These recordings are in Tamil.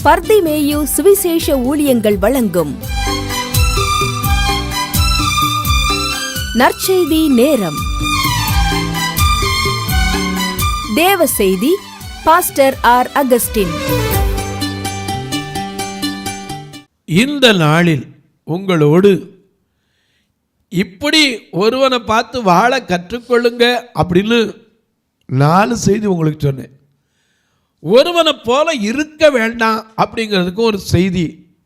பர்திமேயு சுவிசேஷ ஊழியங்கள் வழங்கும் நற்செய்தி நேரம். தேவ செய்தி பாஸ்டர் ஆர். அகஸ்டின். இந்த நாளில் உங்களோடு இப்படி ஒருவனை பார்த்து வாழ கற்றுக்கொள்ளுங்க அப்படின்னு 4 செய்தி உங்களுக்கு சொன்னேன். ஒருவனை போல இருக்க வேண்டாம் அப்படிங்கிறதுக்கு ஒரு செய்தி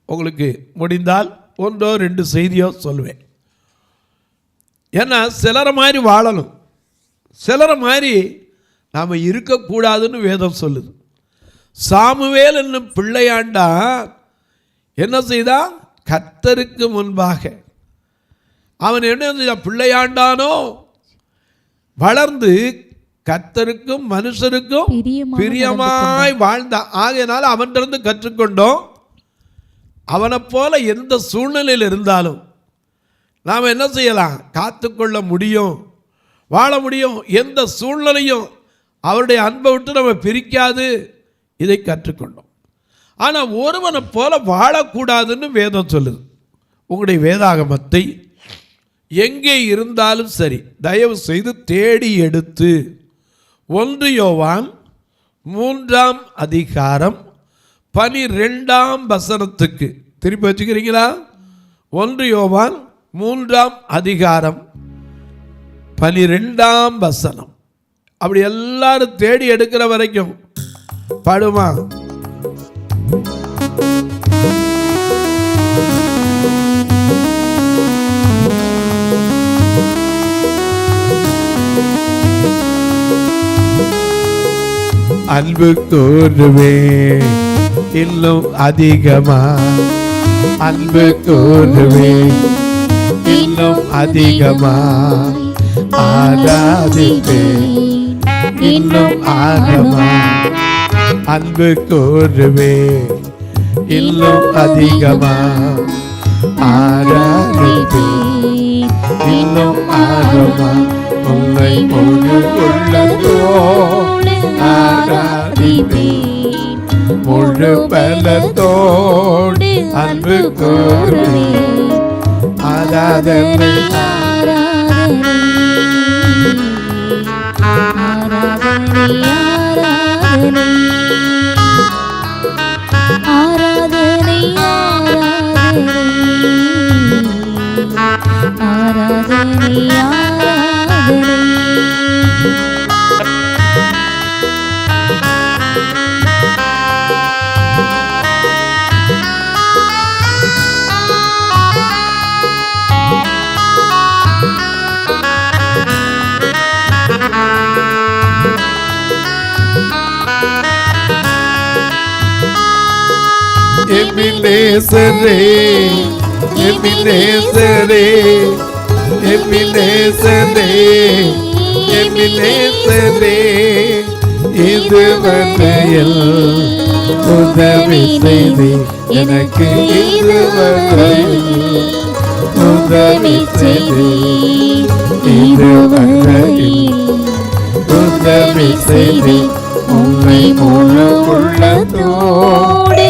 உங்களுக்கு முடிந்தால் 1 or 2 செய்தியோ சொல்லுவேன். ஏன்னா சிலரை மாதிரி வாழணும், சிலரை மாதிரி நாம் இருக்கக்கூடாதுன்னு வேதம் சொல்லுது. சாமுவேல் என்னும் பிள்ளையாண்டா என்ன செய்தா? கர்த்தருக்கு முன்பாக அவன் என்ன செய்தா? பிள்ளையாண்டானோ வளர்ந்து கர்த்தருக்கும் மனுஷருக்கும் பிரியமாய் வாழ்ந்தான். ஆகையினால அவனிருந்து கற்றுக்கொண்டோம். அவனை போல எந்த சூழ்நிலையில் இருந்தாலும் நாம் என்ன செய்யலாம்? காத்துக்கொள்ள முடியும், வாழ முடியும். எந்த சூழ்நிலையும் அவருடைய அன்பை விட்டு நம்ம பிரிக்காது. இதை கற்றுக்கொண்டோம். ஆனால் ஒருவனை போல வாழக்கூடாதுன்னு வேதம் சொல்லுது. உங்களுடைய வேதாகமத்தை எங்கே இருந்தாலும் சரி தயவு செய்து தேடி எடுத்து 1 யோவான் 3ஆம் அதிகாரம் 12ஆம் வசனத்துக்கு திருப்பி வச்சுக்கிறீங்களா? 1 யோவான் 3ஆம் அதிகாரம் 12ஆம் வசனம். அப்படி எல்லாரும் தேடி எடுக்கிற வரைக்கும் படுமா? அன்பு கூறுவே இன்னும் அதிகமா, அன்பு கூறுவே இன்னும் அதிகமா, ஆராதிப்பே இன்னும் ஆழமா, அன்பு கூறுவே இன்னும் அதிகமா, ஆராதிப்பே இன்னும் ஆழமா, உன்னை முழு உள்ளத்தோடு ஆராதிப்பே முழு பலத்தோடு அன்பு கூறுவே, ஆராதனை ஆராதனை ஆராதனை ஆராதனை ஆராதனை. எபினேசரே எபினேசரே எபினேசரே எபினேசரே, இதுவரையில் உதவி செய்தி எனக்கு, இதுவரையில் உதவி செய்தி, இதுவரையில் உதவி செய்தி, உன்னை முழு உள்ளத்தோடு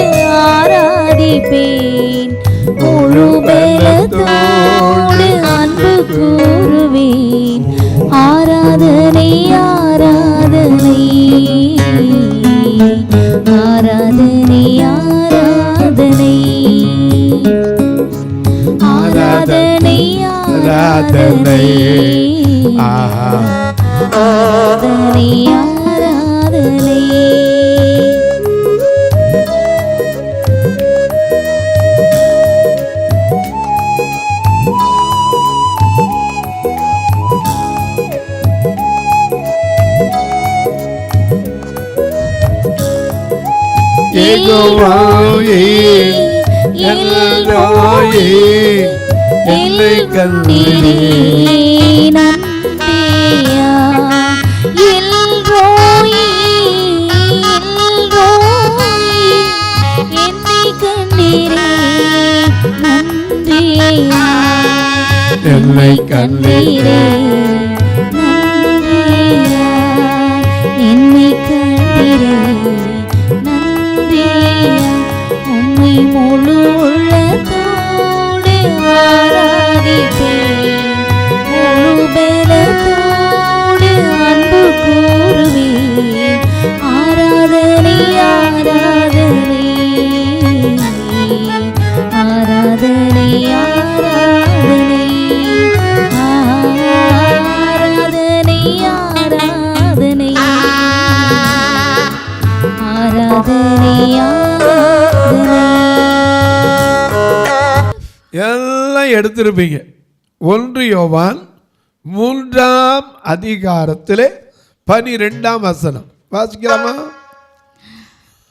ஆராதிப்பேன் முழு பலத்தோடு அன்பு கூறுவேன், ஆராதனை ஆராதனை ஆராதனை ஆராதனை ஆராதனை ஆராதனை ஆராதனை ஆராதனை. யெகோவாயே எல்லோயே என்னை கண்டீரே, நன்றியா எல்லோயே எல்லோயே என்னை கண்டீரே, நன்றியா என்னை கண்டீரே, நன்றியா என்னை கண்டீரே, நன்றியா முழு உள்ளத்தோடு ஆராதிப்பேன், முழு பலத்தோடு அன்பு கூறுவேன். ஆராதனை ஆராதனை ஆராதனை ஆராதனை ஆராதனை ஆராதனை ஆராதனை ஆராதனை. எல்லாம் எடுத்திருப்பீங்க. 1 யோவான் 3ஆம் அதிகாரத்திலே 12ஆம் வசனம் வாசிக்கலாமா?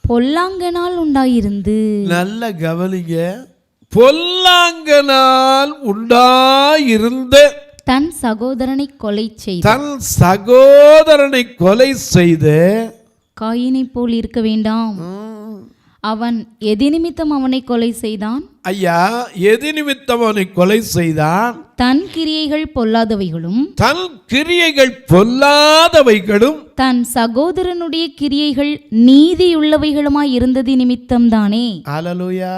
பொல்லாங்கனால் உண்டாயிருந்து. நல்ல கவனிங்க. பொல்லாங்கனால் உண்டாயிருந்த தன் சகோதரனை கொலை செய்த தன் சகோதரனை கொலை செய்த காயினை போல் இருக்க வேண்டாம். அவன் எது நிமித்தம் அவனை கொலை செய்தான்? ஐயா, எது நிமித்தம் அவனை கொலை செய்தான்? தன் கிரியைகள் பொல்லாதவைகளும் தன் கிரியைகள் பொல்லாதவைகளும் தன் சகோதரனுடைய கிரியைகள் நீதியுள்ளவைகளுமாய் இருந்தது நிமித்தம் தானே. ஹல்லேலூயா.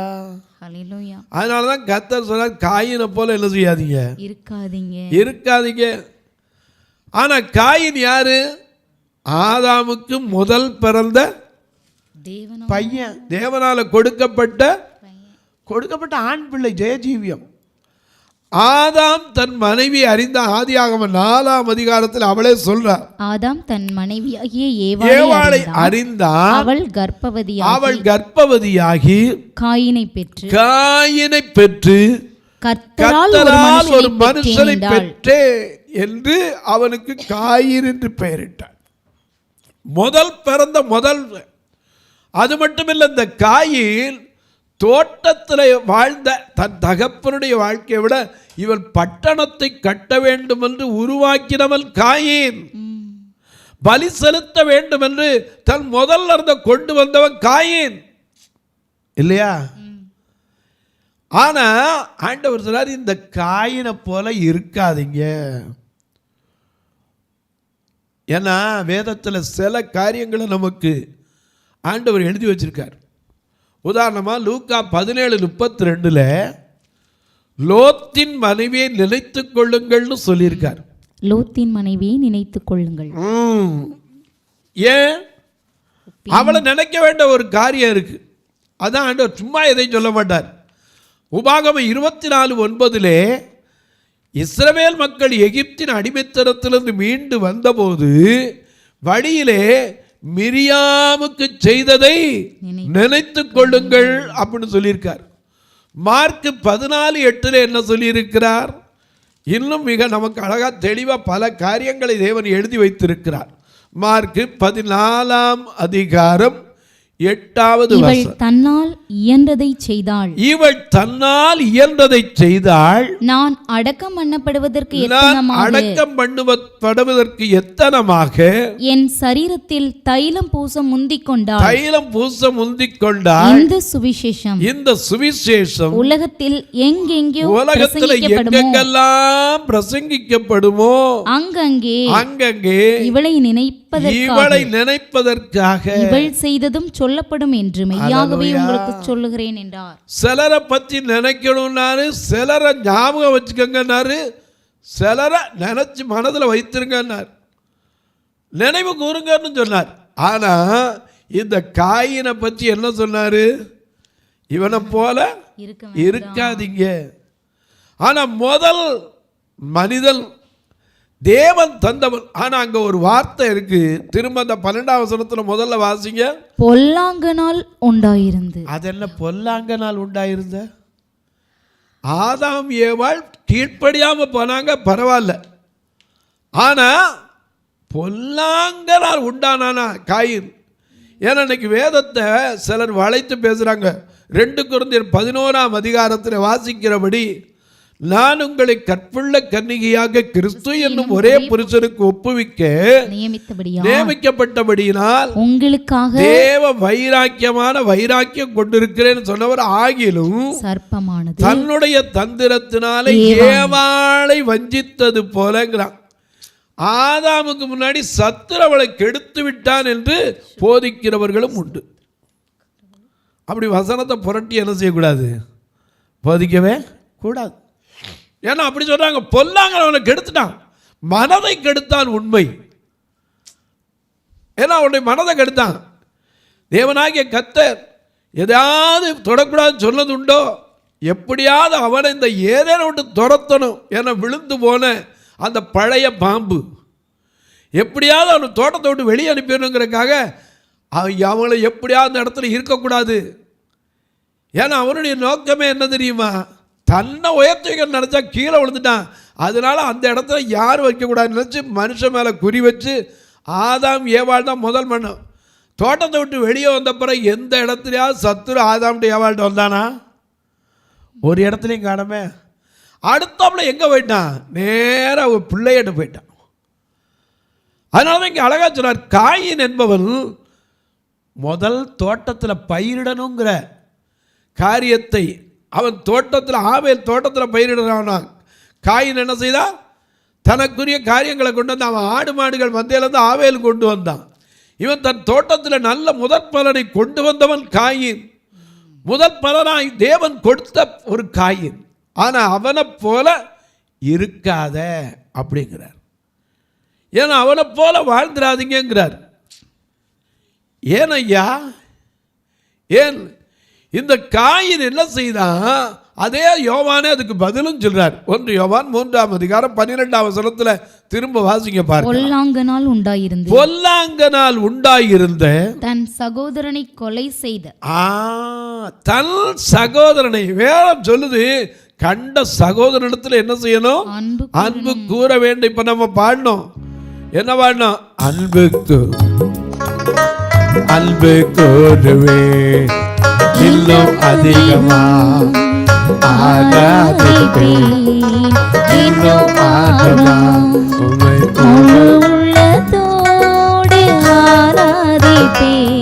ஹல்லேலூயா. அதனாலதான் கர்த்தர் சொன்னார், காயினை போல என்ன செய்யாதீங்க, இருக்காதீங்க. ஆனா காயின் யாரு? ஆதாமுக்கு முதல் பிறந்த பையன், தேவனால கொடுக்கப்பட்ட ஆண் பிள்ளை, ஜெயஜீவியம். ஆதாம் தன் மனைவி அறிந்த ஆதியாகமம் 4ஆம் அதிகாரத்தில் அவளே சொல்றார், ஆதாம் தன் மனைவியாகிய ஏவாளை அறிந்தான், அவள் கர்ப்பவதியாகி காயினை பெற்று கர்த்தரால் ஒரு மனுஷனை பெற்றே என்று அவனுக்கு காயின் என்று பெயரிட்டார். முதல் பிறந்த முதல். அது மட்டுமில்லை, இந்த காயின் தோட்டத்தில் வாழ்ந்த தன் தகப்பனுடைய வாழ்க்கையை விட இவள் பட்டணத்தை கட்ட வேண்டும் என்று உருவாக்கினவன் காயின். பலி செலுத்த வேண்டும் என்று தன் முதல்ல இருந்த கொண்டு வந்தவன் காயின் இல்லையா? ஆனா ஆண்டவர் சொல்றார், இந்த காயினை போல இருக்காதீங்க. ஏன்னா வேதத்தில் சில காரியங்களை நமக்கு ஆண்டவர் எழுதி வச்சிருக்கார். உதாரணமாக லூக்கா 17:32 லோத்தின் மனைவியை நினைத்து கொள்ளுங்கள்னு சொல்லியிருக்கார். லோத்தின் மனைவியை நினைத்து கொள்ளுங்கள். ஏன்? அவளை நினைக்க வேண்டிய ஒரு காரியம் இருக்கு. அதான் ஆண்டவர் சும்மா எதையும் சொல்ல மாட்டார். உபாகமம் 24:9 இஸ்ரவேல் மக்கள் எகிப்தின் அடிமைத்தனத்திலிருந்து மீண்டு வந்தபோது வழியிலே மிரியாமுக்கு செய்ததை நினைத்து கொள்ளுங்கள் அப்படின்னு சொல்லியிருக்கார். மார்க் 14:8 என்ன சொல்லியிருக்கிறார்? இன்னும் மிக நமக்கு அழகா தெளிவா பல காரியங்களை தேவன் எழுதி வைத்திருக்கிறார். மார்க் 14ஆம் அதிகாரம் 8வது வசனம். தன்னால் இயன்றதை செய்தாள். நான் அடக்கம் பண்ணப்படுவதற்கு எத்தனமாக என் சரீரத்தில் தைலம் பூச முந்திக் கொண்டாள். இந்த சுவிசேஷம் உலகத்தில் எங்கெங்கெல்லாம் பிரசங்கிக்கப்படுமோ அங்கங்கே இவளை நினைப்பதற்காக இவள் செய்ததும் சொல்லப்படும் என்று மெய்யாகவே உங்களுக்கு சொல்லுகிறேன் என்றார். சிலரை பற்றி நினைக்கணும்னாரு, சிலரை ஞாபகம் வச்சுக்கங்கன்னாரு, சிலரை நினைச்சு மனதில் வைத்திருங்கன்னார், நினைவு கூறுங்கன்னு சொன்னார். ஆனா இந்த காயினை பற்றி என்ன சொன்னாரு? இவனை போல இருக்காதீங்க. ஆனா முதல் மனிதன் தேவன் தந்தவன். ஆனா அங்க ஒரு வார்த்தை இருக்கு. திரும்ப அந்த 12ஆம் வசனத்துல முதல்ல வாசிங்க. பொல்லாங்கனால் உண்டாயிருந்து. அது என்ன பொல்லாங்கனால் உண்டாயிருந்த? ஆதாம் ஏவாள் கீழ்ப்படியாம போனாங்க, பரவாயில்ல. ஆனா பொல்லாங்கனால் உண்டானானா காயின்? ஏன்னா இன்னைக்கு வேதத்தை சிலர் வளைத்து பேசுறாங்க. 2 கொரிந்தியர் 11ஆம் அதிகாரத்தில் வாசிக்கிறபடி, நான் உங்களை கற்புள்ள கன்னிகையாக கிறிஸ்து என்னும் ஒரே புருஷனுக்கு ஒப்புவிக்க நியமிக்கப்பட்டபடியினால் உங்களுக்காக தேவ வைராக்கியம் கொண்டிருக்கிறேன் சொன்னவர், ஆகிலும் சர்ப்பமானது தன்னுடைய தந்திரத்தினாலே ஏவாளை வஞ்சித்தது போலங்கிறான். ஆதாமுக்கு முன்னாடி சத்துரு அவளை கெடுத்து விட்டான் என்று போதிக்கிறவர்களும் உண்டு. அப்படி வசனத்தை புரட்டி என்ன செய்யக்கூடாது, போதிக்கவே கூடாது. ஏன்னா அப்படி சொல்றாங்க, பொல்லாங்கன் அவனை கெடுத்துட்டான், மனதை கெடுத்தான். உண்மை, ஏன்னா அவனுடைய மனதை கெடுத்தான். தேவனாகிய கர்த்தர் எதாவது தொடக்கூடாதுன்னு சொன்னது உண்டோ? எப்படியாவது அவனை இந்த ஏதேனும் விட்டு துரத்தணும் என விழுந்து போன அந்த பழைய பாம்பு எப்படியாவது அவனை தோட்டத்தை விட்டு வெளியே அனுப்பிடணுங்கிறதுக்காக அவங்கள எப்படியாவது அந்த இடத்துல இருக்கக்கூடாது. ஏன்னா அவனுடைய நோக்கமே என்ன தெரியுமா, தன்னை உயர்த்தி நினச்சா கீழே விழுந்துட்டான். அதனால அந்த இடத்துல யார் வைக்கக்கூடாதுன்னு நினச்சி மனுஷன் மேலே குறி வச்சு ஆதாம் ஏவாள் தான் முதல் மன்னம். தோட்டத்தை விட்டு வெளியே வந்த பிறகு எந்த இடத்துலையாவது சத்துரு ஆதாம்ட்டு ஏவாள்கிட்ட வந்தானா? ஒரு இடத்துலையும் காணமே. அடுத்தாப்புல எங்கே போயிட்டான், நேராக ஒரு பிள்ளையிட்ட போயிட்டான். அதனால தான் இங்கே அழகா சொன்னார், காயின் என்பவன் முதல் தோட்டத்தில் பயிரிடணுங்கிற காரியத்தை அவன் தோட்டத்தில், ஆபேல் தோட்டத்தில் பயிரிடுறான். காயின் என்ன செய்தான், தனக்குரிய காரியங்களை கொண்டு வந்து அவன் ஆடு மாடுகள் மந்தையிலேருந்து ஆவேல் கொண்டு வந்தான். இவன் தன் தோட்டத்தில் நல்ல முதற் பலனை கொண்டு வந்தவன் காயின். முதற் பலனாய் தேவன் கொடுத்த ஒரு காயின். ஆனால் அவனை போல இருக்காத அப்படிங்கிறார். ஏன்னா அவனை போல வாழ்ந்துடாதீங்கிறார். ஏன் ஐயா, ஏன் இந்த காயின் என்ன செய்தான், அதே யோவானே அதுக்கு பதிலும் சொல்றார். 1 யோவான் 3ஆம் அதிகாரம் 12ஆம் வசனத்துல திரும்ப வாசிங்க பாருங்க. பொல்லாங்கனால் உண்டாயிருந்த தன் சகோதரனை கொலை செய்த, தன் சகோதரனை வேதம் சொல்லுது, கண்ட சகோதரனிடத்துல என்ன செய்யணும், அன்பு கூற வேண்டும். இப்ப நம்ம பாடணும், என்ன பாடணும், அன்பு கூறுவே இன்னும் அதிகமா ஆராதிப்பேன், இன்னும் ஆகமா உம்மை உள்ளத்தோடு ஆராதிப்பேன்,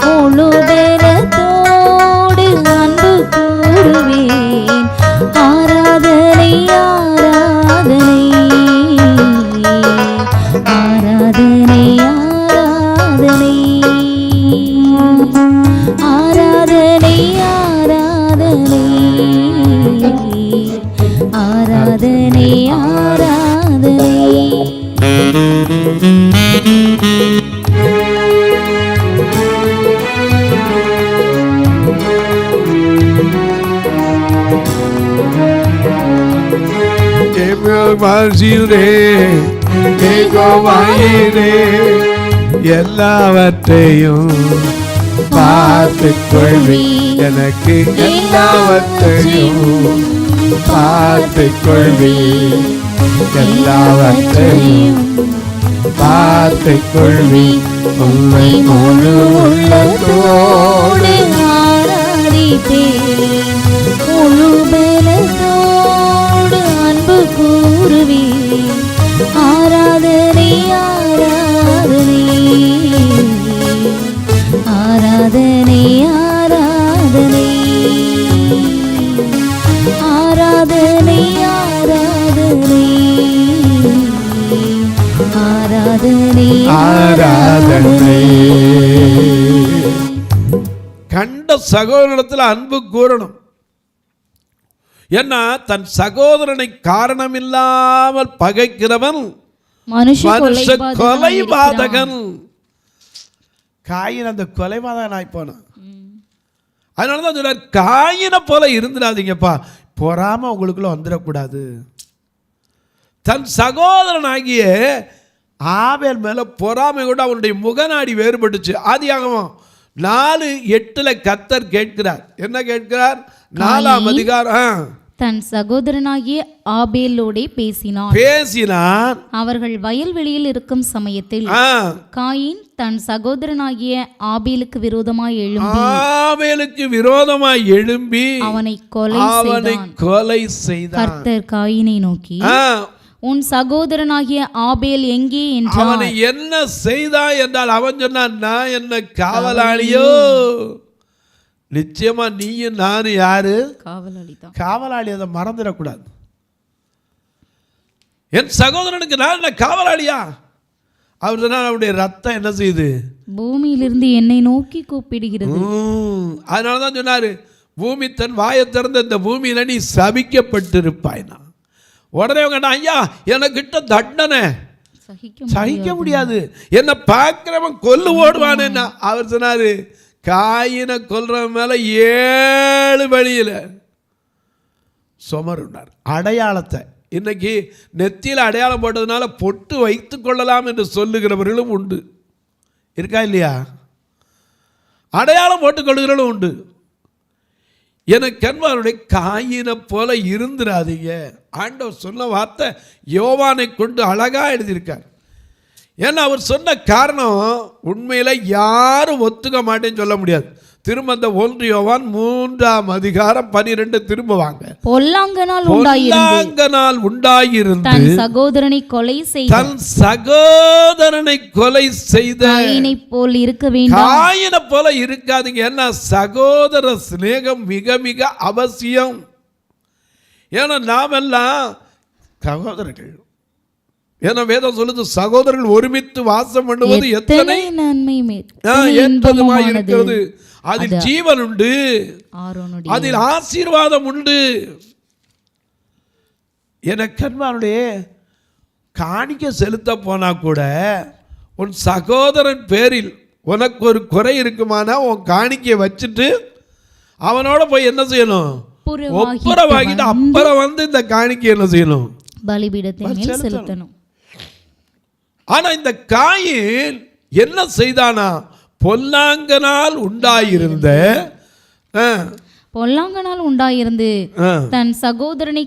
முழு பலத்தோடு அன்பு கூறுவேன். ஆராதனை ஆராதனை ஆராதனை ஆராதனை ஆராதனை ஆராதனை ஆராதனை ஆராதனை. எல்லாவற்றையும் பார்த்துக் கொள்வி, எனக்கு எல்லாவற்றையும் பார்த்துக் கொள்வி, எல்லாவற்றையும் பார்த்துக் கொள்வி, உம்மை முழு உள்ளத்தோடு ஆராதிப்பேன், முழு பலத்தோடு அன்பு கூறுவேன். ஆராதனை ஆராதனை ஆராதனை ஆராதனை ஆராதனை ஆராதனை ஆராதனை. கண்ட சகோதரத்தில் அன்பு கூறணும். ஏன்னா தன் சகோதரனை காரணமில்லாமல் பகைக்கிறவன் மனுஷ கொலைபாதகன். காயின் அந்த கொலைபாதகன் ஆயிப்போனான். அதனாலதான் சொல்றார், காயினை போல இருந்துடாதீங்கப்பா, பொறாம உங்களுக்குள்ள வந்துடக்கூடாது. தன் சகோதரனாகிய ஆபேல் மேல பொறாமை கூட அவனுடைய முகநாடி வேறுபட்டுச்சு. ஆதியாகமம் 4:8 கர்த்தர் கேட்கிறார். என்ன கேட்கிறார்? 4ஆம் அதிகாரம். தன் சகோதரனாகிய ஆபேலோடே பேசினான். அவர்கள் வயல்வெளியில் இருக்கும் சமயத்தில் காயின் தன் சகோதரனாகிய ஆபேலுக்கு விரோதமாய் எழும்பி அவனை கொலை செய்தான். கர்த்தர் காயினை நோக்கி, உன் சகோதரனாகிய ஆபேல் எங்கே என்றார். அவனை என்ன செய்தாய் என்றால் அவன் சொன்னான், நான் என்ன காவலாளியோ? நிச்சயமா நீயும் நானும் யாரு? காவலாளி. அதை மறந்துடக்கூடாது. என் சகோதரனுக்கு நான் என்ன காவலாளியா? அவர் சொன்னார், அவருடைய ரத்தம் என்ன செய்யுது? பூமியிலிருந்து என்னை நோக்கி கூப்பிடுகிறது. அதனால தான் சொன்னார், பூமி தன் வாயை திறந்த இந்த பூமியில் நீ சபிக்கப்பட்டிருப்பாய்னா. உடனே அவங்க, ஐயா எனக்கிட்ட தண்டனை சகிக்க முடியாது, என்னை பார்க்கிறவன் கொல்லு ஓடுவான்னு. அவர் சொன்னார், காயினை கொல்றவன் மேலே 7 வழியில் சுமருனார். அடையாளத்தை இன்னைக்கு நெத்தியில் அடையாளம் போட்டதுனால பொட்டு வைத்து கொள்ளலாம் என்று சொல்லுகிறவர்களும் உண்டு. இருக்கா இல்லையா? அடையாளம் போட்டுக் கொள்ளுகிறவர்களும் உண்டு. எனக்கு அன்பாருடைய காயினை போல இருந்துடாதீங்க. ஆண்டவர் சொன்ன வார்த்தை யோவானை கொண்டு அழகா எழுதியிருக்கார். ஏன்னா அவர் சொன்ன காரணம் உண்மையில யாரும் ஒத்துக்க மாட்டேன்னு சொல்ல முடியாது. திரும்ப அந்த 1 யோவான் 3ஆம் அதிகாரம் 12 திரும்ப வாங்க. பொல்லாங்கனால் உண்டாயிருந்து தன் சகோதரனை கொலை செய்த காயினை போல் இருக்க வேண்டாம். காயினை போல இருக்காதீங்க. ஏன்னா சகோதர சிநேகம் மிக மிக அவசியம். ஏன்னா நாம் எல்லாம் சகோதரர்கள். ஏன்னா வேதம் சொல்லுது, சகோதரர்கள் ஒருமித்து வாசம் பண்ணுவது எத்தனை நன்மை இருக்கிறது. அதில் ஜீவன் உண்டு, அதில் ஆசீர்வாதம் உண்டு. எனக்கு அன்பானுடைய காணிக்க செலுத்த போனா கூட உன் சகோதரன் பேரில் உனக்கு ஒரு குறை இருக்குமானா உன் காணிக்கையை வச்சுட்டு அவனோட போய் என்ன செய்யணும்? ஒப்புரவாகிட்டு அப்புறம் வந்து இந்த காணிக்கை என்ன செய்யணும்? பலிபீடத்தின் மேல் செலுத்தணும். ஆனா இந்த காயின் என்ன செய்தானா? பொல்லாங்கனால் உண்டாயிருந்து தன் சகோதரனை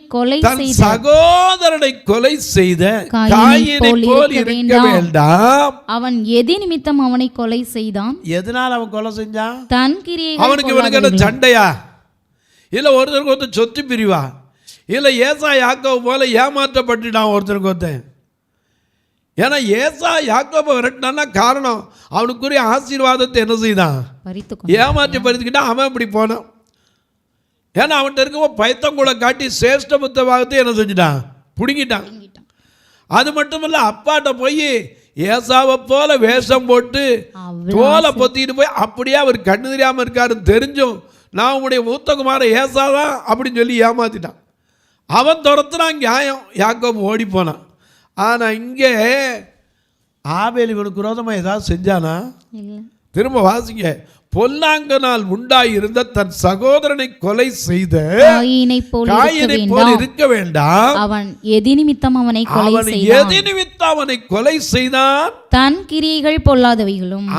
கொலை செய்த காயினை போல் இருக்க வேண்டாம். அவன் எது நிமித்தம் அவனை கொலை செய்தான்? எதனால் அவன் கொலை செஞ்சான்? தன் கிரியை. அவனுக்கு சண்டையா? இல்ல ஒருத்தருக்கு ஒருத்தர் சொத்து பிரிவா? இல்ல ஏசா யாக்கோபு போல ஏமாற்றப்பட்டுட்டான் ஒருத்தருக்கு ஒருத்தன். ஏன்னா ஏசா யாக்கோபை விரட்டினான்னா காரணம் அவனுக்குரிய ஆசீர்வாதத்தை என்ன செய்தான்? ஏமாற்றி பறித்துக்கிட்டான். அவன் இப்படி போனான். ஏன்னா அவன்கிட்ட இருக்க பயத்தங்குளை காட்டி சிரேஷ்ட புத்தகத்தை என்ன செஞ்சுட்டான்? பிடுங்கிட்டான். அது மட்டுமல்ல, அப்பாட்ட போய் ஏசாவை போல வேஷம் போட்டு தோலை பொத்திட்டு போய் அப்படியே அவர் கண்ணு தெரியாமல் இருக்காருன்னு தெரிஞ்சும் நான் உங்களுடைய மூத்தகுமார ஏசாதான் அப்படின்னு சொல்லி ஏமாத்திட்டான். அவன் துரத்துனான் நியாயம், யாக்கோபு ஓடி போனான். ஆனால் இங்கே ஆபேல் இவனுக்கு விரோதமாக ஏதாவது செஞ்சானா? திரும்ப வாசிங்க. பொல்லாங்கனால் உண்டாயிருந்த தன் சகோதரனை கொலை செய்த காயினை போல் இருக்க வேண்டாம். அவன் எது நிமித்தம் அவனை கொலை செய்தான்? தன் கிரியைகள் பொல்லாதவைகளும்.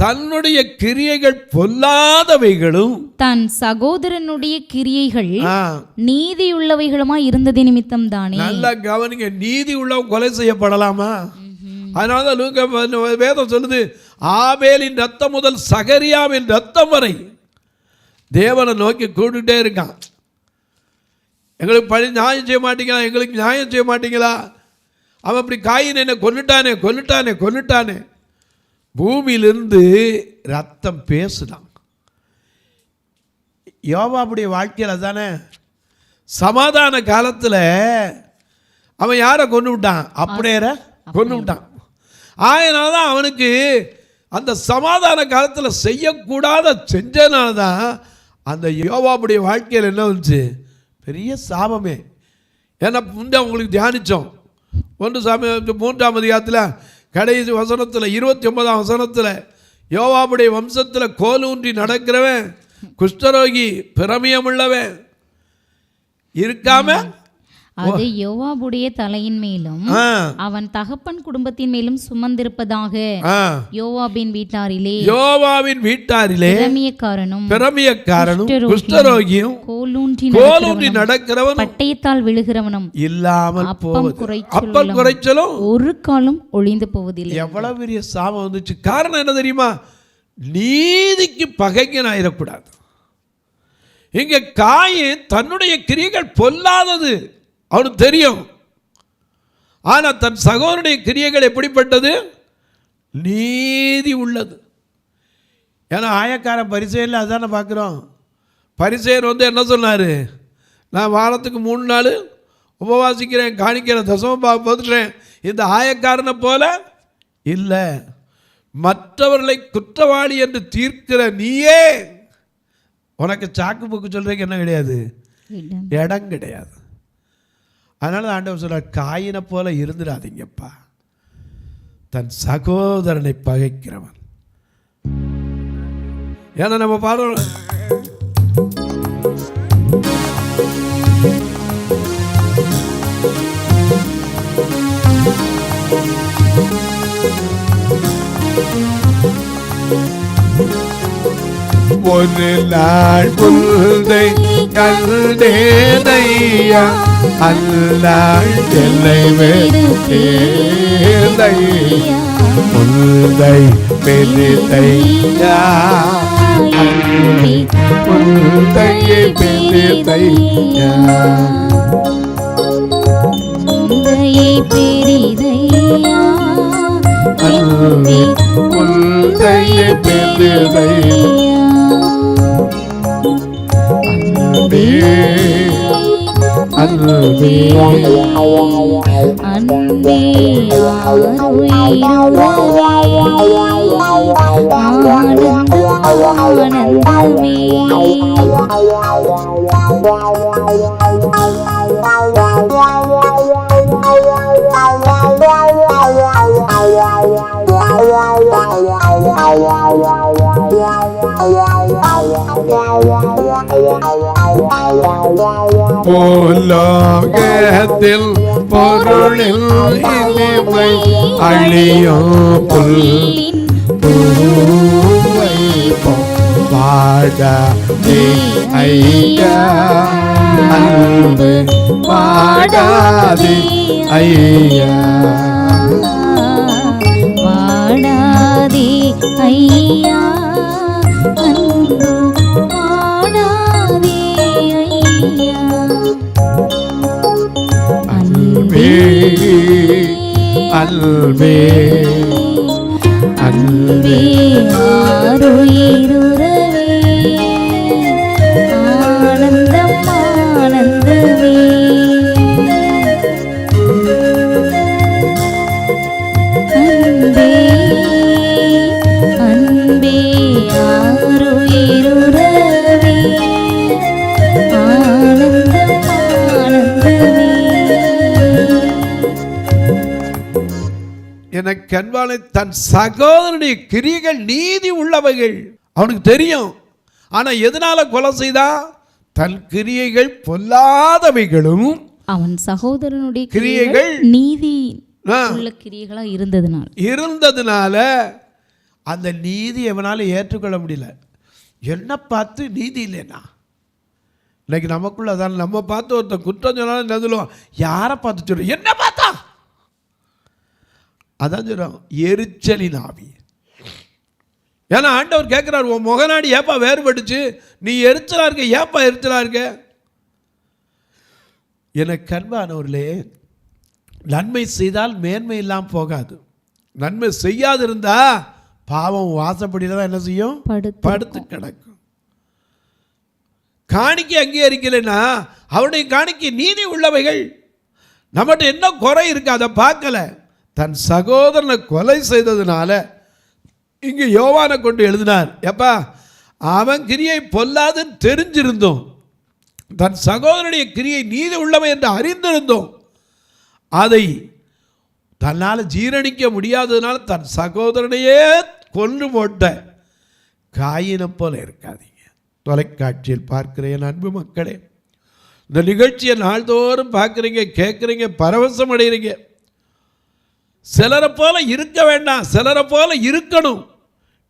தன்னுடைய கிரியைகள் பொல்லாதவைகளும் தன் சகோதரனுடைய கிரியைகள் நீதியுள்ளவைகளுமா இருந்தது நிமித்தம் தானே. நல்லா கவனிங்க. நீதி உள்ளவன் கொலை செய்யப்படலாமா? அதனாலதான் லூக்கா வேதம் சொல்லுது, ஆபேலின் ரத்தம் முதல் சகரியாவின் ரத்தம் வரை தேவனை நோக்கி கூட்டுட்டே இருக்கான். எங்களுக்கு நியாயம் செய்ய மாட்டீங்களா? எங்களுக்கு நியாயம் செய்ய மாட்டீங்களா? அவன் அப்படி காயின் என்ன கொன்னுட்டானே. பூமியிலிருந்து ரத்தம் பேசுதான். யோவாவுடைய வாழ்க்கையில் தானே சமாதான காலத்தில் அவன் யாரை கொண்டு விட்டான்? அப்படியே கொண்டு விட்டான். அதனால தான் அவனுக்கு அந்த சமாதான காலத்தில் செய்யக்கூடாத செஞ்சனால தான் அந்த யோவாவுடைய வாழ்க்கையில் என்ன வந்துச்சு? பெரிய சாபமே. ஏன்னா முன்னே அவங்களுக்கு தியானித்தோம் 1 சாமுவேல் 3ஆம் அதிகாரத்தில் கடைசி வசனத்தில் 29ஆம் வசனத்தில் யோவாவுடைய வம்சத்தில் கோலூன்றி நடக்கிறவன், குஷ்டரோகி, பிரமியமுள்ளவன் இருக்காம அது யோவாபுடைய தலையின் மேலும் அவன் தகப்பன் குடும்பத்தின் மேலும் சுமந்திருப்பதாக யோவாபின் வீட்டாரிலே பிரமியக்காரனும் குஷ்டரோகியும் கோலூன்றி நடக்கிறவனும் பட்டயத்தால் விழுகிறவனும் இல்லாமல் அப்பம் குறைச்சலும் ஒரு காலம் ஒளிந்து போவதில்லை. எவ்வளவு பெரிய சாபம் வந்துச்சு! காரணம் என்ன தெரியுமா? நீதிக்கு பகைஞன் ஆயிடக்கூடாது. இங்க காயின் தன்னுடைய கிரியைகள் பொல்லாதது அவனுக்கு தெரியும். ஆனால் தன் சகோதரனுடைய கிரியைகள் எப்படிப்பட்டது? நீதி உள்ளது. ஏன்னா ஆயக்காரன் பரிசேயனில் அதான பார்க்குறோம். பரிசேயர் என்ன சொன்னார்? நான் வாரத்துக்கு 3 நாள் உபவாசிக்கிறேன், காணிக்கிறேன், தசம பாகம் போதுக்கிறேன். இந்த ஆயக்காரனை போல இல்லை, மற்றவர்களை குற்றவாளி என்று தீர்க்கிற நீயே உனக்கு சாக்கு போக்கு சொல்றதுக்கு என்ன கிடையாது, இடம் கிடையாது. அதனால ஆண்டவர் சொல்றார், காயினை போல இருந்துடாதீங்கப்பா, தன் சகோதரனை பகைக்கிறவன். ஏன்னா நம்ம பாடுறோம், ஒரு நாள் புல்லை கல்தேனையா, அல்லாள் எல்லை வேலையா, புல்லை பெரிதையா, புல்லையை பெரிதையா, புல்லையை பெரிதையா, அன்பே அன்பே பூலோகத்தில் பொருளில் இனிமை அழியும் புல்லின் பூவை பாடாதே ஐயா, அன்பு பாடாதே ஐயா, பாடாதே ஐயா, அன்பு பாடாதே ஐயா, அன்பே அன்பே அன்பே ஆருயிருவே, ஆனந்தம் ஆனந்தமே, அன்பே அன்பே ஆருயிருவே, ஆனந்தம் ஆனந்தமே. எனக்கு அன்பான தன் சகோதரனுடைய கிரியைகள் நீதி உள்ளவைகள் அவனுக்கு தெரியும். ஆனா எதனால கொலை செய்தா? தன் கிரியைகள் பொல்லாதவைகளும் அவன் சகோதரனுடைய கிரியைகள் நீதி உள்ள கிரியைகளா இருந்ததுனால அந்த நீதி எவனால ஏற்றுக்கொள்ள முடியல. என்ன பார்த்து நீதி இல்லைன்னா இன்னைக்கு நமக்குள்ள அதான், நம்ம பார்த்து ஒருத்தன் குற்றம் சொன்னாலும் என்ன சொல்லுவோம், யாரை பார்த்து சொல்றோம், என்ன பார்த்தா, அதான் சொல்றோம் எரிச்சலின் ஆவி. ஏன்னா ஆண்டவர் கேட்கிறார், உன் முகநாடி ஏப்பா வேறுபட்டுச்சு, நீ எரிச்சலா இருக்க, ஏப்பா எரிச்சலா இருக்க. எனக்கு அன்பானவர்களே, நன்மை செய்தால் மேன்மை இல்லாமல் போகாது. நன்மை செய்யாது இருந்தா பாவம் வாசப்படியில் தான் என்ன செய்யும், படுத்து கிடக்கும். காணிக்கை அங்கீகரிக்கலைன்னா அவனுடைய காணிக்கை நீதி உள்ளவைகள். நம்மகிட்ட என்ன குறை இருக்கு அதை பார்க்கல. தன் சகோதரனை கொலை செய்ததுனால இங்கே யோவானை கொண்டு எழுதினார், எப்பா அவன் கிரியை பொல்லாதுன்னு தெரிஞ்சிருந்தோம், தன் சகோதரனுடைய கிரியை நீதி உள்ளவை என்று அறிந்திருந்தோம், அதை தன்னால் ஜீரணிக்க முடியாததுனால தன் சகோதரனையே கொன்று போட்ட காயினை போல இருக்காதீங்க. தொலைக்காட்சியில் பார்க்கிற என் அன்பு மக்களே, இந்த நிகழ்ச்சியை நாள்தோறும் பார்க்குறீங்க, கேட்குறீங்க, பரவசம் அடைகிறீங்க. சிலரை போல இருக்க வேண்டாம், சிலரை போல இருக்கணும்.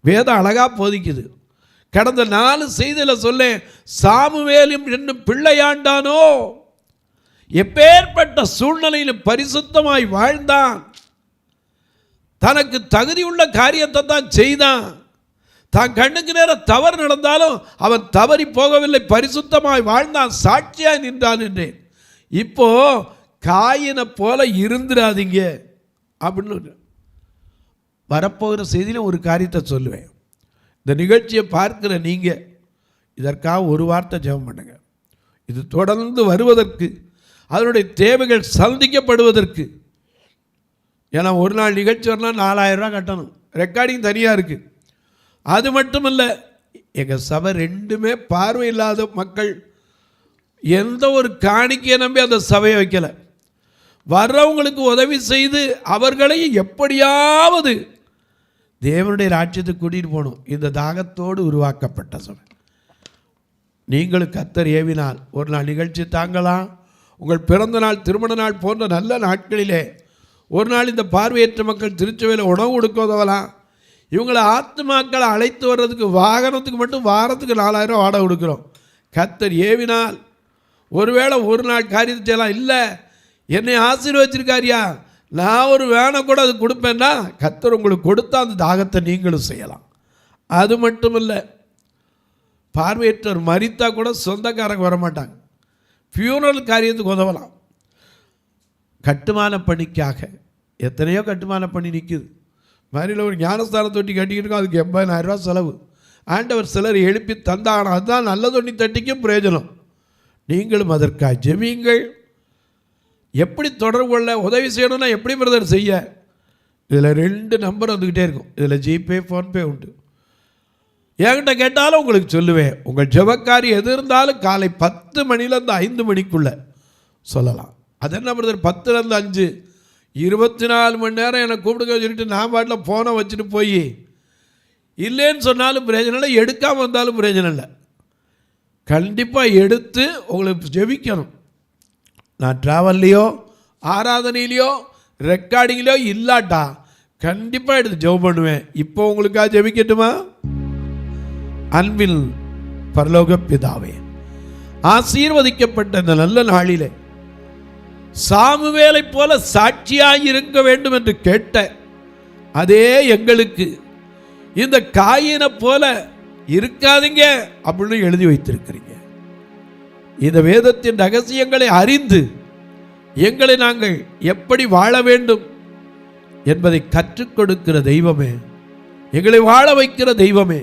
வேதம் அழகா போதிக்குது. கடந்த 4 செய்தியில் சொல்ல, சாமுவேலும் என்னும் பிள்ளையாண்டானோ எப்பேற்பட்ட சூழ்நிலையில் பரிசுத்தமாய் வாழ்ந்தான், தனக்கு தகுதியுள்ள காரியத்தை தான் செய்தான், தான் கண்ணுக்கு நேரம் தவறு நடந்தாலும் அவன் தவறி போகவில்லை, பரிசுத்தமாய் வாழ்ந்தான், சாட்சியாய் நின்றான் என்றேன். இப்போ காயினை போல இருந்துடாதீங்க அப்படின்னு வரப்போகிற செய்தியில் ஒரு காரியத்தை சொல்லுவேன். இந்த நிகழ்ச்சியை பார்க்கிற நீங்கள் இதற்காக ஒரு வார்த்தை ஜெபம் பண்ணுங்க. இது தொடர்ந்து வருவதற்கு, அதனுடைய தேவைகள் சந்திக்கப்படுவதற்கு ஏன்னா ஒரு நாள் நிகழ்ச்சி வரலாம் 4000 ரூபா கட்டணும், ரெக்கார்டிங் தனியாக இருக்குது. அது மட்டும் இல்லை, எங்கள் சபை ரெண்டுமே பார்வை இல்லாத மக்கள், எந்த ஒரு காணிக்கையை நம்பி அந்த சபையை வைக்கலை. வர்றவங்களுக்கு உதவி செய்து அவர்களை எப்படியாவது தேவனுடைய ராஜ்யத்துக்கு கூட்டிகிட்டு போகணும். இந்த தாகத்தோடு உருவாக்கப்பட்ட சபை. நீங்களும் கர்த்தர் ஏவினால் ஒரு நாள் நிகழ்ச்சி தாங்கலாம். உங்கள் பிறந்த நாள், திருமண நாள் போன்ற நல்ல நாட்களிலே ஒரு நாள் இந்த பார்வையற்ற மக்கள் திருச்சபையில் உணவு கொடுக்க உதவலாம். இவங்களை ஆத்துமாக்களை அழைத்து வர்றதுக்கு வாகனத்துக்கு மட்டும் வாரத்துக்கு 4000 ரூபா வாடகை கொடுக்குறோம். கர்த்தர் ஏவினால் ஒருவேளை ஒரு நாள் காரியத்தை செய்யலாம். இல்லை, என்னை ஆசீர்வச்சிருக்காரியா, நான் ஒரு வேனை கூட அது கொடுப்பேன்னா கர்த்தர் உங்களுக்கு கொடுத்தா அந்த தாகத்தை நீங்களும் செய்யலாம். அது மட்டும் இல்லை, பார்வையற்றவர் மரித்தா கூட சொந்தக்காரங்க வரமாட்டாங்க, ஃபியூனரல் காரியத்துக்கு உதவலாம். கட்டுமான பணிக்காக எத்தனையோ கட்டுமான பணி நிற்குது. மாதிரியில் ஒரு ஞானஸ்தான தொட்டி கட்டிக்கிட்டு இருக்கோம், அதுக்கு 80,000 ரூபா செலவு. ஆண்டவர் சிலர் எழுப்பி தந்தான, அதுதான் நல்ல தொண்ணி தட்டிக்கும் பிரயோஜனம். நீங்களும் அதற்காக ஜெபியுங்கள். எப்படி தொடர்பு கொள்ள, உதவி செய்யணும்னா எப்படி பிரதர் செய்ய? இதில் 2 நம்பர் வந்துக்கிட்டே இருக்கும். இதில் ஜிபே, ஃபோன்பே உண்டு. என்கிட்ட கேட்டாலும் உங்களுக்கு சொல்லுவேன். உங்கள் ஜெபக்காரி எது இருந்தாலும் காலை 10 மணிலேருந்து 5 மணிக்குள்ளே சொல்லலாம். அது என்ன பிரதர் 10லேருந்து 5, 24 மணி நேரம் என்னை கூப்பிடுங்க சொல்லிட்டு நான் பாட்டில் ஃபோனை வச்சுட்டு போய் இல்லைன்னு சொன்னாலும் பிரயோஜனம் இல்லை, எடுக்காமல் வந்தாலும் பிரயோஜனம் இல்லை. கண்டிப்பாக எடுத்து உங்களுக்கு ஜெபிக்கணும். நான் ட்ராவல்லையோ ஆராதனையிலையோ ரெக்கார்டிங்லையோ இல்லாட்டா கண்டிப்பாக எடுத்து ஜெபம் பண்ணுவேன். இப்போ உங்களுக்காக ஜெபிக்கட்டுமா? அன்பில் பரலோக பிதாவே, ஆசீர்வதிக்கப்பட்ட இந்த நல்ல நாளிலே சாமுவேலை போல சாட்சியாய் இருக்க வேண்டும் என்று கேட்ட அதே எங்களுக்கு இந்த காயினை போல இருக்காதீங்க அப்படின்னு எழுதி வைத்திருக்கிறீங்க. இந்த வேதத்தின் ரகசியங்களை அறிந்து எங்களை நாங்கள் எப்படி வாழ வேண்டும் என்பதை கற்றுக் கொடுக்கிற தெய்வமே, எங்களை வாழ வைக்கிற தெய்வமே,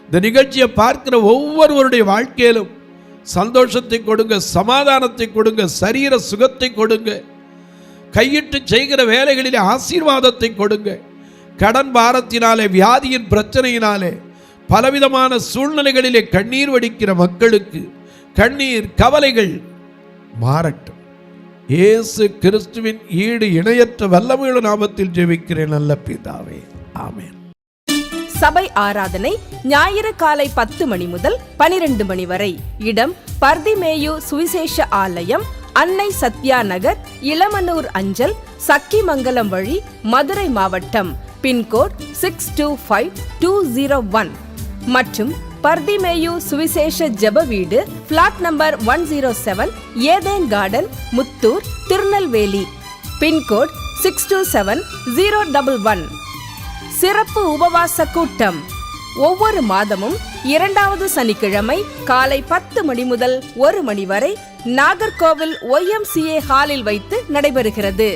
இந்த நிகழ்ச்சியை பார்க்கிற ஒவ்வொருவருடைய வாழ்க்கையிலும் சந்தோஷத்தை கொடுங்க, சமாதானத்தை கொடுங்க, சரீர சுகத்தை கொடுங்க, கையிட்டு செய்கிற வேலைகளிலே ஆசீர்வாதத்தை கொடுங்க. கடன் பாரத்தினாலே, வியாதியின் பிரச்சனையினாலே, பலவிதமான சூழ்நிலைகளிலே கண்ணீர் வடிக்கிற மக்களுக்கு கண்ணீர் கவலைகள் மாறட்டும். இயேசு கிறிஸ்துவின் ஈடு இணையற்ற வல்லமையுள்ள நாமத்தில் ஜெபிக்கிறேன் நல்ல பிதாவே, ஆமென். சபை ஆராதனை ஞாயிறு காலை 10 மணி முதல் 12 மணி வரை. இடம் பர்திமேயு சுவிசேஷ ஆலயம், அன்னை சத்யா நகர், இளமனூர் அஞ்சல், சக்கிமங்கலம் வழி, மதுரை மாவட்டம். பின்கோட் 625201 மற்றும் பர்திமேயு சுவிசேஷ ஜெப வீடு, flat number 107, Eden garden, Muthur, Tirunelveli. Pincode 627011. சிறப்பு உபவாச கூட்டம் ஒவ்வொரு மாதமும் 2வது சனிக்கிழமை காலை 10 மணி முதல் 1 மணி வரை நாகர்கோவில் YMCA ஹாலில் வைத்து நடைபெறுகிறது.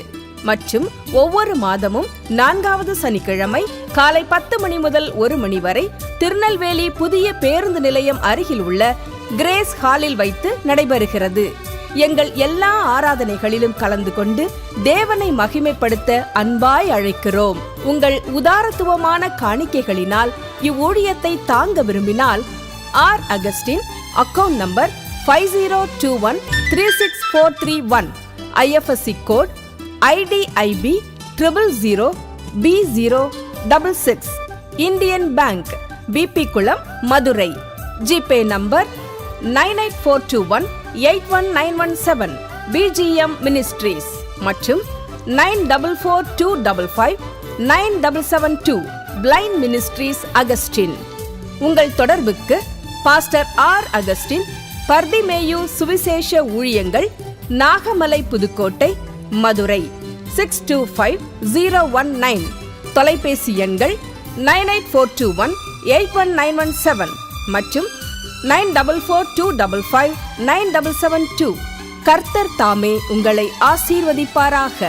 மற்றும் ஒவ்வொரு மாதமும் 4வது சனிக்கிழமை காலை 10 மணி முதல் 1 மணி வரை திருநெல்வேலி புதிய பேருந்து நிலையம் அருகில் உள்ள கிரேஸ் ஹாலில் வைத்து நடைபெறுகிறது. எங்கள் எல்லா ஆராதனைகளிலும் கலந்து கொண்டு தேவனை மகிமைப்படுத்த அன்பாய் அழைக்கிறோம். உங்கள் உதாரத்துவமான காணிக்கைகளினால் இவ்வூழியத்தை தாங்க விரும்பினால் R Augustine, account number 5021364331, IFSC code IDIB 000B066, Indian bank, BP Kulam, Madurai. GPay number 9842181917, BGM ministries மற்றும் 9442559772, பிளைண்ட் மினிஸ்ட்ரீஸ் அகஸ்டின். உங்கள் தொடர்புக்கு பாஸ்டர் ஆர் அகஸ்டின், பர்திமேயு சுவிசேஷ ஊழியங்கள், நாகமலை, புதுக்கோட்டை, மதுரை 625019. தொலைபேசி எண்கள் 9842181917 மற்றும் 9442559772. கர்த்தர் தாமே உங்களை ஆசீர்வதிப்பாராக.